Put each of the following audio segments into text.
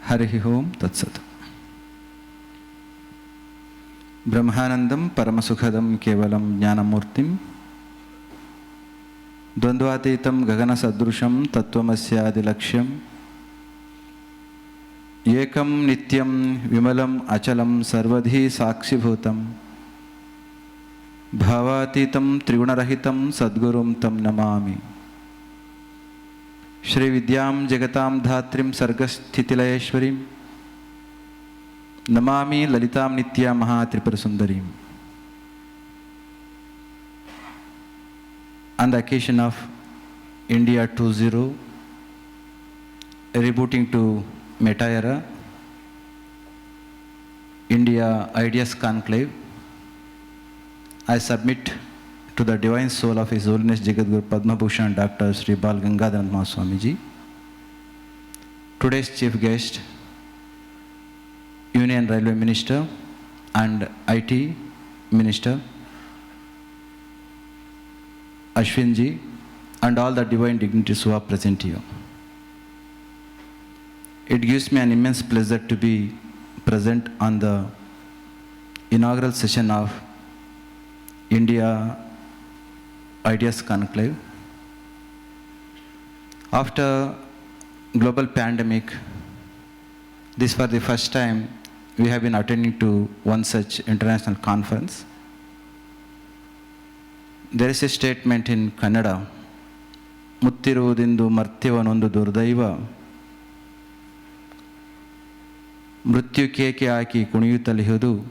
Harihi Om Tatsat. Brahmanandam Paramasukhadam Kevalam Jnanamurtim Dvandvatitam Gagana Sadrusham Tattvamasya Adilaksham Ekam Nityam Vimalam Achalam Sarvadhi Sakshibhutam Bhavatitam Trigunarahitam Sadgurum Tam Namami Shri Vidyam Jagatam Dhatrim Sargasthitilayeshwarim Namami Lalitam Nitya Maha Tripurasundarim. On the occasion of India 2.0, rebooting to Meta Era, India Ideas Conclave, I submit to the divine soul of His Holiness Jagadguru Padma Bhushan Dr. Sri Bal Gangadharanatha Swami Ji, today's chief guest, Union Railway Minister and IT Minister, Ashwin Ji, and all the divine dignitaries who are present here. It gives me an immense pleasure to be present on the inaugural session of India Ideas Conclave. After global pandemic, this for the first time we have been attending to one such international conference. There is a statement in Kannada, Muttirudindu Martyavanondu Durdaiva Mrityu Keke Aki Kuniyutalihudu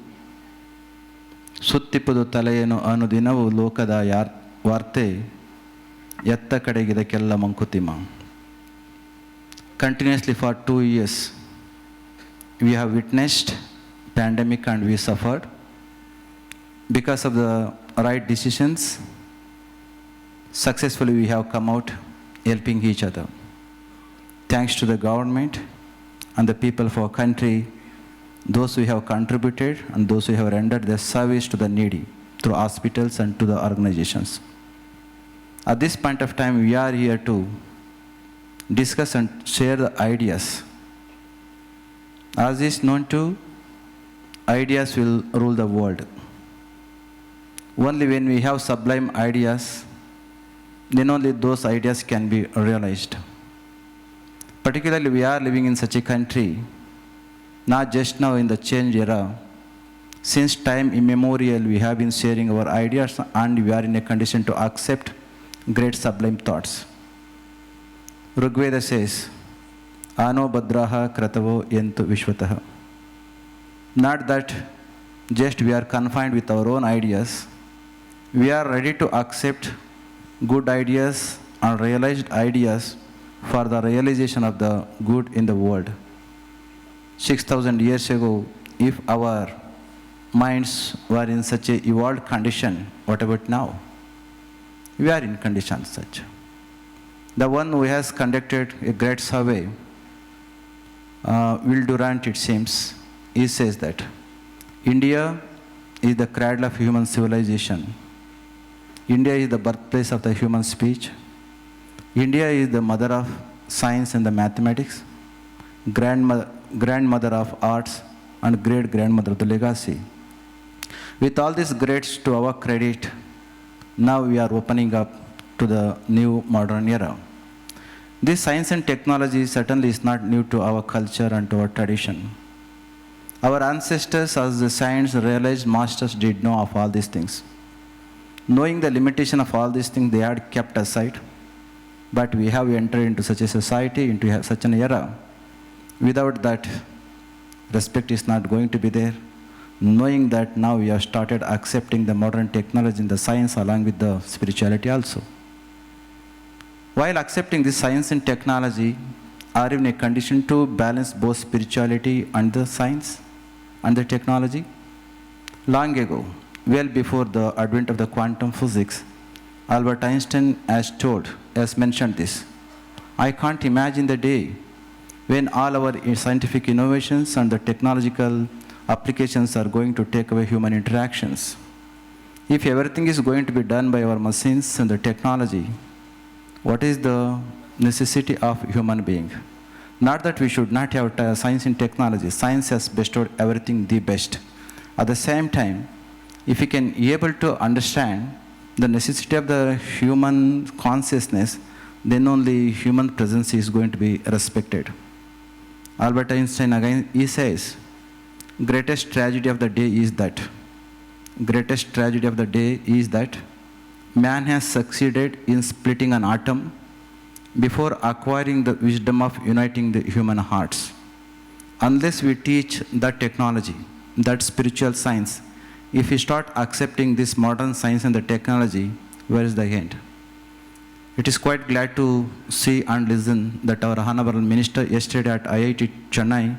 Suttippudu Talayenu Anudinavu Lokada Varte Yatta Kadegidakella Mankutima. Continuously for 2 years, we have witnessed pandemic and we suffered. Because of the right decisions, successfully we have come out helping each other. Thanks to the government and the people of our country, those who have contributed and those who have rendered their service to the needy through hospitals and to the organizations. At this point of time, we are here to discuss and share the ideas. As is known to, ideas will rule the world. Only when we have sublime ideas, then only those ideas can be realized. Particularly, we are living in such a country, not just now in the change era. Since time immemorial, we have been sharing our ideas and we are in a condition to accept great sublime thoughts. Rigveda says, Ano Badraha Kratavo Yentu Vishwataha. Not that just we are confined with our own ideas, we are ready to accept good ideas and realized ideas for the realization of the good in the world. 6,000 years ago, if our minds were in such a evolved condition, what about now? We are in conditions such. The one who has conducted a great survey, Will Durant, it seems, he says that India is the cradle of human civilization. India is the birthplace of the human speech. India is the mother of science and the mathematics, grandmother of arts, and great-grandmother of the legacy. With all these greats to our credit, now we are opening up to the new modern era. This science and technology certainly is not new to our culture and to our tradition. Our ancestors, as the science realized masters, did know of all these things. Knowing the limitation of all these things, they had kept aside. But we have entered into such a society, into such an era. Without that, respect is not going to be there. Knowing that now we have started accepting the modern technology and the science along with the spirituality also. While accepting this science and technology, are in a condition to balance both spirituality and the science and the technology? Long ago, well before the advent of the quantum physics, Albert Einstein has mentioned this. I can't imagine the day when all our scientific innovations and the technological applications are going to take away human interactions. If everything is going to be done by our machines and the technology, what is the necessity of human being? Not that we should not have science and technology. Science has bestowed everything the best. At the same time, if we can be able to understand the necessity of the human consciousness, then only human presence is going to be respected. Albert Einstein again, he says, greatest tragedy of the day is that man has succeeded in splitting an atom before acquiring the wisdom of uniting the human hearts. Unless we teach that technology, that spiritual science, if we start accepting this modern science and the technology, where is the end? It is quite glad to see and listen that our Honorable Minister yesterday at IIT Chennai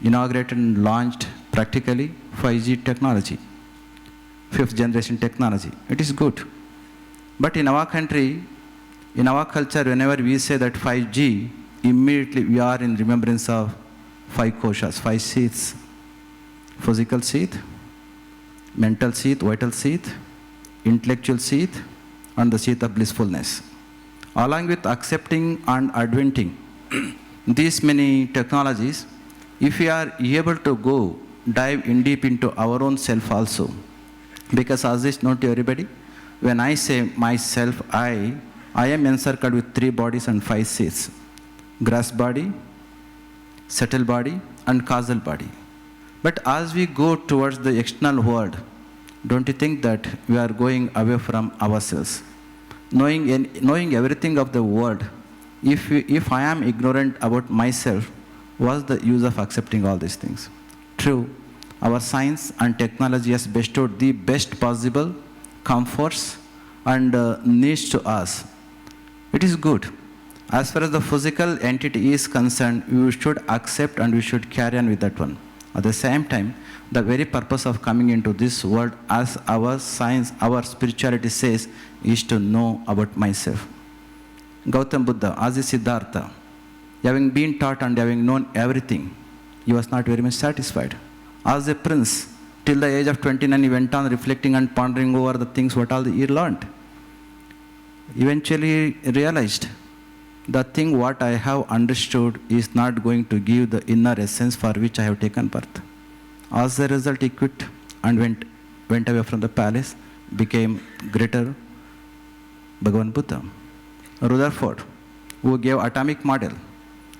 inaugurated and launched practically 5G technology, 5th generation technology. It is good. But in our country, in our culture, whenever we say that 5G, immediately we are in remembrance of 5 koshas, 5 seats: physical seat, mental seat, vital seat, intellectual seat, and the seat of blissfulness. Along with accepting and adventing these many technologies, if we are able to go dive in deep into our own self also, because as is known to everybody, when I say myself, I am encircled with 3 bodies and 5 seats: grass body, subtle body, and causal body. But as we go towards the external world, don't you think that we are going away from ourselves? Knowing everything of the world, if I am ignorant about myself, what's the use of accepting all these things? True, our science and technology has bestowed the best possible comforts and needs to us. It is good. As far as the physical entity is concerned, we should accept and we should carry on with that one. At the same time, the very purpose of coming into this world, as our science, our spirituality says, is to know about myself. Gautam Buddha, as is Siddhartha, having been taught and having known everything, he was not very much satisfied. As a prince, till the age of 29, he went on reflecting and pondering over the things what all he learned. Eventually realized, the thing what I have understood is not going to give the inner essence for which I have taken birth. As a result, he quit and went away from the palace, became greater Bhagavan Buddha. Rutherford, who gave atomic model,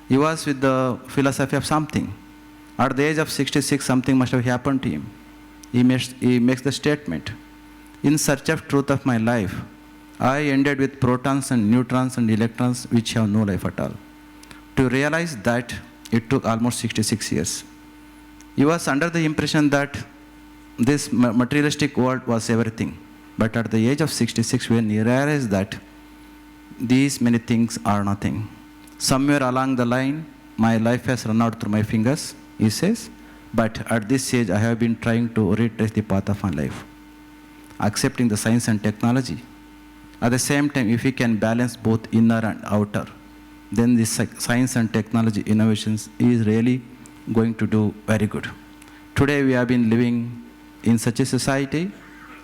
he was with the philosophy of something. At the age of 66, something must have happened to him. He makes the statement, in search of truth of my life, I ended with protons and neutrons and electrons which have no life at all. To realize that, it took almost 66 years. He was under the impression that this materialistic world was everything. But at the age of 66, when he realized that these many things are nothing. Somewhere along the line, my life has run out through my fingers, he says, but at this age, I have been trying to retrace the path of my life, accepting the science and technology. At the same time, if we can balance both inner and outer, then this science and technology innovations is really going to do very good. Today we have been living in such a society,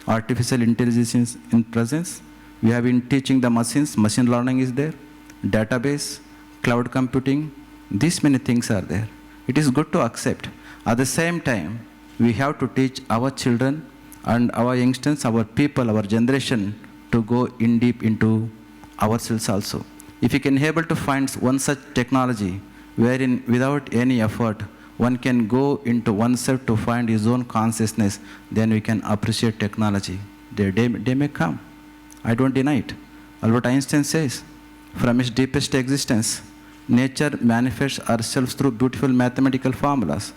artificial intelligence in presence. We have been teaching the machines, machine learning is there, database, cloud computing, these many things are there. It is good to accept. At the same time, we have to teach our children and our youngsters, our people, our generation to go in deep into ourselves also. If we can be able to find one such technology wherein without any effort one can go into oneself to find his own consciousness, then we can appreciate technology. Their day may come. I don't deny it. Albert Einstein says, from its deepest existence, nature manifests herself through beautiful mathematical formulas,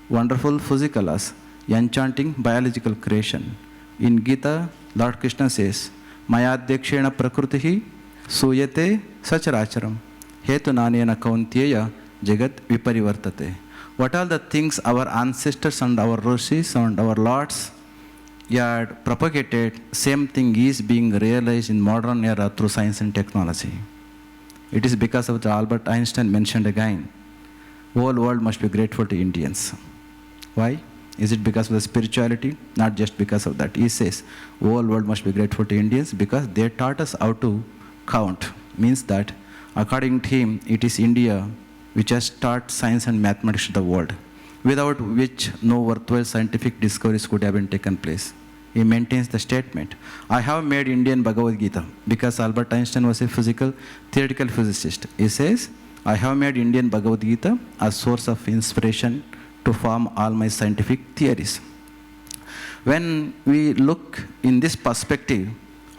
wonderful physical laws, enchanting biological creation. In Gita, Lord Krishna says, Mayadhyakshena prakrutihi suyate sacharacharam hetu nanena kaunteya jagat viparivartate. What are the things our ancestors and our rishis and our lords had propagated, same thing is being realized in modern era through science and technology. It is because of the Albert Einstein mentioned again, whole world must be grateful to Indians. Why? Is it because of the spirituality? Not just because of that. He says, whole world must be grateful to Indians because they taught us how to count. Means that, according to him, it is India which has taught science and mathematics to the world, without which no worthwhile scientific discoveries could have been taken place. He maintains the statement, I have made Indian Bhagavad Gita, because Albert Einstein was a theoretical physicist. He says, I have made Indian Bhagavad Gita a source of inspiration to form all my scientific theories. When we look in this perspective,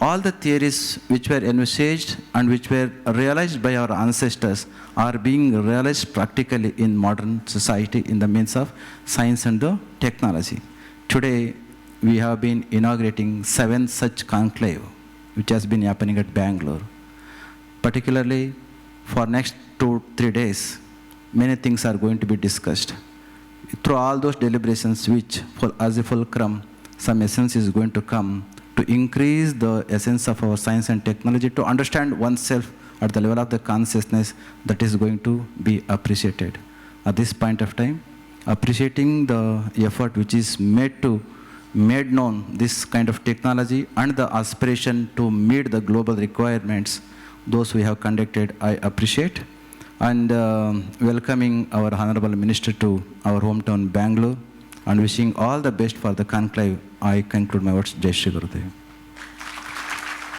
all the theories which were envisaged and which were realized by our ancestors are being realized practically in modern society in the means of science and the technology. Today, we have been inaugurating 7 such conclave, which has been happening at Bangalore. Particularly, for next 2-3 days, many things are going to be discussed. Through all those deliberations, which, as a fulcrum, some essence is going to come to increase the essence of our science and technology, to understand oneself at the level of the consciousness that is going to be appreciated. At this point of time, appreciating the effort which is made known this kind of technology and the aspiration to meet the global requirements, those we have conducted, I appreciate. And welcoming our Honorable Minister to our hometown Bangalore and wishing all the best for the conclave, I conclude my words. Jai Shri Gurudev.